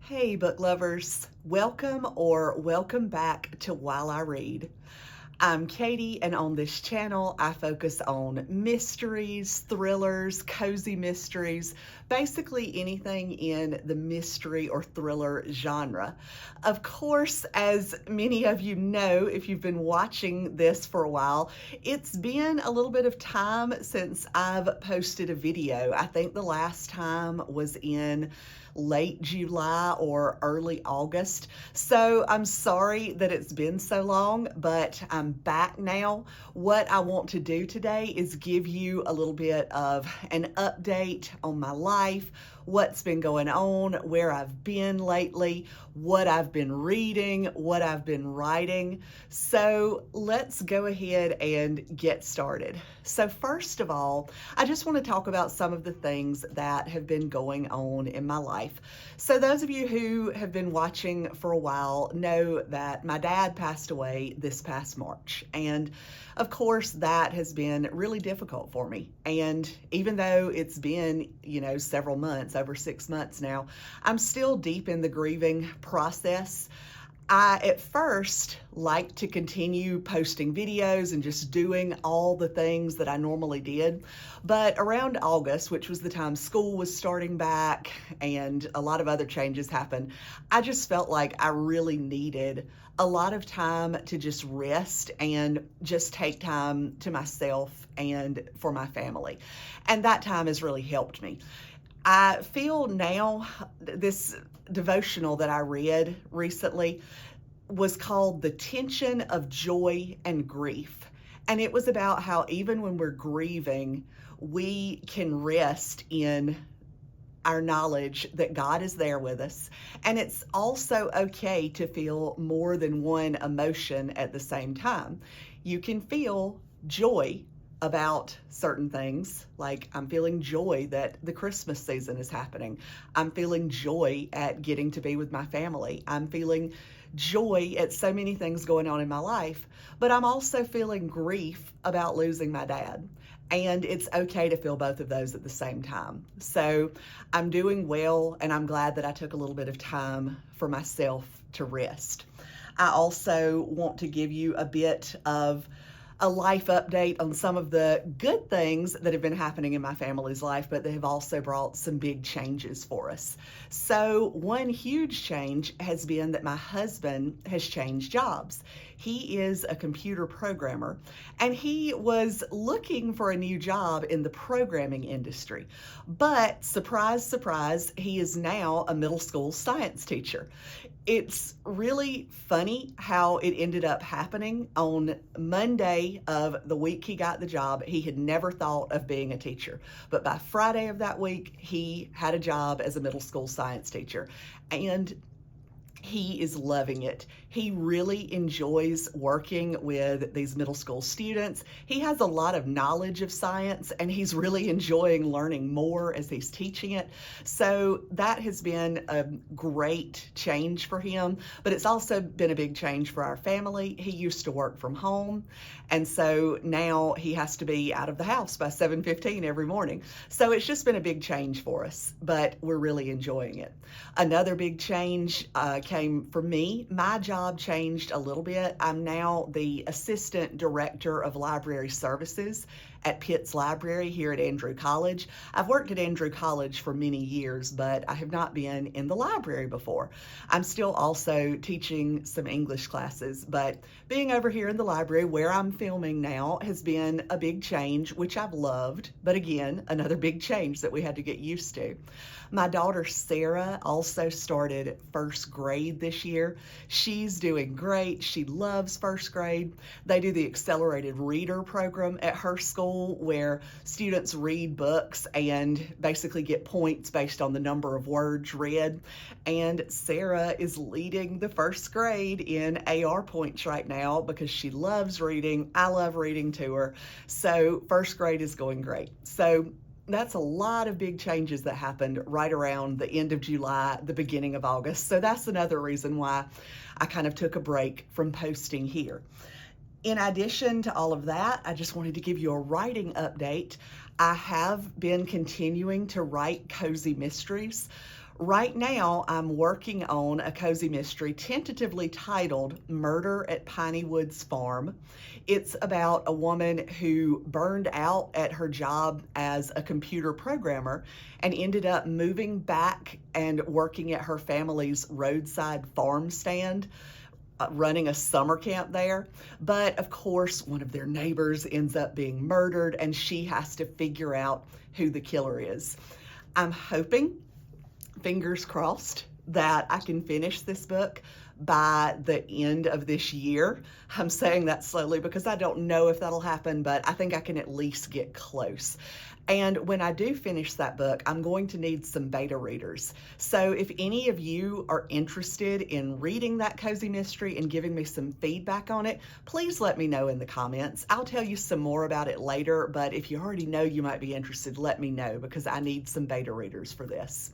Hey, book lovers, welcome back to While I Read. I'm Katie, and on this channel, I focus on mysteries, thrillers, cozy mysteries, basically anything in the mystery or thriller genre. Of course, as many of you know, if you've been watching this for a while, it's been a little bit of time since I've posted a video. I think the last time was in late July or early August. So I'm sorry that it's been so long, but I'm back now. What I want to do today is give you a little bit of an update on my life, what's been going on, where I've been lately, what I've been reading, what I've been writing. So let's go ahead and get started. So first of all, I just want to talk about some of the things that have been going on in my life. So those of you who have been watching for a while know that my dad passed away this past March. And of course, that has been really difficult for me. And even though it's been, several months, over 6 months now, I'm still deep in the grieving process. I, at first, liked to continue posting videos and just doing all the things that I normally did. But around August, which was the time school was starting back and a lot of other changes happened, I just felt like I really needed a lot of time to just rest and just take time to myself and for my family. And that time has really helped me. I feel now this devotional that I read recently was called The Tension of Joy and Grief. And it was about how even when we're grieving, we can rest in our knowledge that God is there with us. And it's also okay to feel more than one emotion at the same time. You can feel joy about certain things, like I'm feeling joy that the Christmas season is happening. I'm feeling joy at getting to be with my family. I'm feeling joy at so many things going on in my life, but I'm also feeling grief about losing my dad. And it's okay to feel both of those at the same time. So I'm doing well, and I'm glad that I took a little bit of time for myself to rest. I also want to give you a bit of a life update on some of the good things that have been happening in my family's life, but they have also brought some big changes for us. So one huge change has been that my husband has changed jobs. He is a computer programmer, and he was looking for a new job in the programming industry. But surprise, surprise, he is now a middle school science teacher. It's really funny how it ended up happening. On Monday of the week he got the job, he had never thought of being a teacher. But by Friday of that week, he had a job as a middle school science teacher. And he is loving it. He really enjoys working with these middle school students. He has a lot of knowledge of science, and he's really enjoying learning more as he's teaching it. So that has been a great change for him, but it's also been a big change for our family. He used to work from home, and so now he has to be out of the house by 7:15 every morning. So it's just been a big change for us, but we're really enjoying it. Another big change came for me. My job changed a little bit. I'm now the assistant director of library services at Pitt's Library here at Andrew College. I've worked at Andrew College for many years, but I have not been in the library before. I'm still also teaching some English classes, but being over here in the library where I'm filming now has been a big change, which I've loved, but again, another big change that we had to get used to. My daughter Sarah also started first grade this year. She's doing great. She loves first grade. They do the accelerated reader program at her school where students read books and basically get points based on the number of words read. And Sarah is leading the first grade in AR points right now because she loves reading. I love reading to her. So first grade is going great. So that's a lot of big changes that happened right around the end of July, the beginning of August. So that's another reason why I kind of took a break from posting here. In addition to all of that, I just wanted to give you a writing update. I have been continuing to write cozy mysteries. Right now, I'm working on a cozy mystery tentatively titled Murder at Piney Woods Farm. It's about a woman who burned out at her job as a computer programmer and ended up moving back and working at her family's roadside farm stand, running a summer camp there. But of course, one of their neighbors ends up being murdered and she has to figure out who the killer is. I'm hoping, fingers crossed, that I can finish this book by the end of this year. I'm saying that slowly because I don't know if that'll happen, but I think I can at least get close. And when I do finish that book, I'm going to need some beta readers. So if any of you are interested in reading that cozy mystery and giving me some feedback on it, please let me know in the comments. I'll tell you some more about it later, but if you already know you might be interested, let me know because I need some beta readers for this.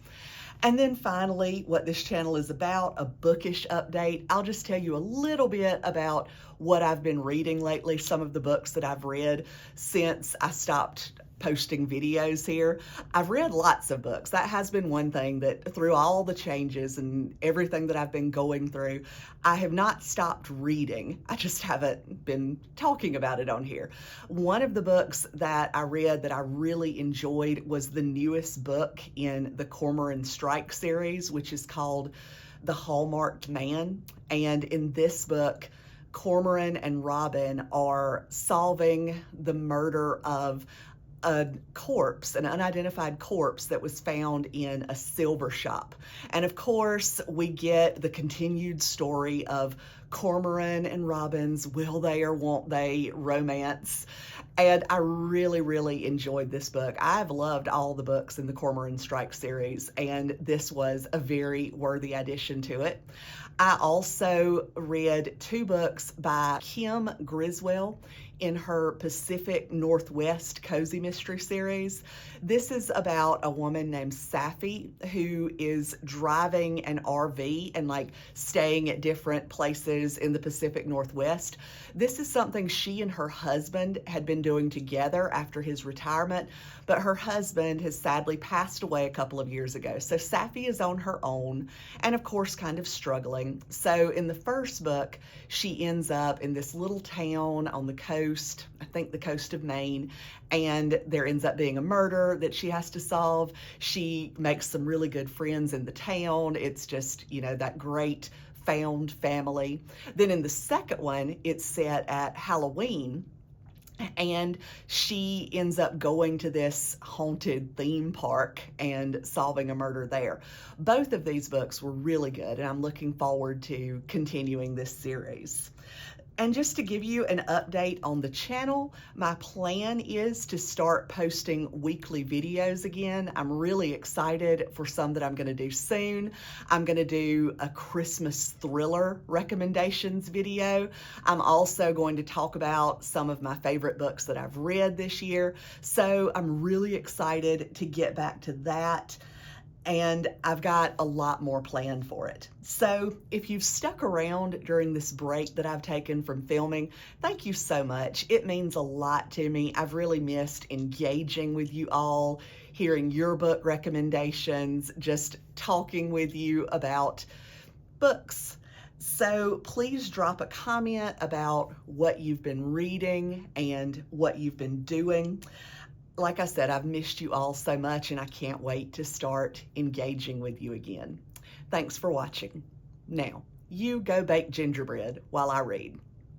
And then finally, what this channel is about, a bookish update. I'll just tell you a little bit about what I've been reading lately, some of the books that I've read since I stopped posting videos here. I've read lots of books. That has been one thing that through all the changes and everything that I've been going through, I have not stopped reading. I just haven't been talking about it on here. One of the books that I read that I really enjoyed was the newest book in the Cormoran Strike series, which is called The Hallmarked Man. And in this book, Cormoran and Robin are solving the murder of a corpse, an unidentified corpse that was found in a silver shop. And of course, we get the continued story of Cormoran and Robin's will they or won't they romance. And I really, really enjoyed this book. I've loved all the books in the Cormoran Strike series, and this was a very worthy addition to it. I also read 2 books by Kim Griswold in her Pacific Northwest Cozy Mystery series. This is about a woman named Safi who is driving an RV and like staying at different places in the Pacific Northwest. This is something she and her husband had been doing together after his retirement, but her husband has sadly passed away a couple of years ago. So Safi is on her own and of course kind of struggling. So in the first book, she ends up in this little town on the coast, I think the coast of Maine, and there ends up being a murder that she has to solve. She makes some really good friends in the town. It's just, you know, that great found family. Then in the second one, it's set at Halloween, and she ends up going to this haunted theme park and solving a murder there. Both of these books were really good, and I'm looking forward to continuing this series. And just to give you an update on the channel, my plan is to start posting weekly videos again. I'm really excited for some that I'm going to do soon. I'm going to do a Christmas thriller recommendations video. I'm also going to talk about some of my favorite books that I've read this year. So I'm really excited to get back to that. And I've got a lot more planned for it. So if you've stuck around during this break that I've taken from filming, thank you so much. It means a lot to me. I've really missed engaging with you all, hearing your book recommendations, just talking with you about books. So please drop a comment about what you've been reading and what you've been doing. Like I said, I've missed you all so much and I can't wait to start engaging with you again. Thanks for watching. Now, you go bake gingerbread while I read.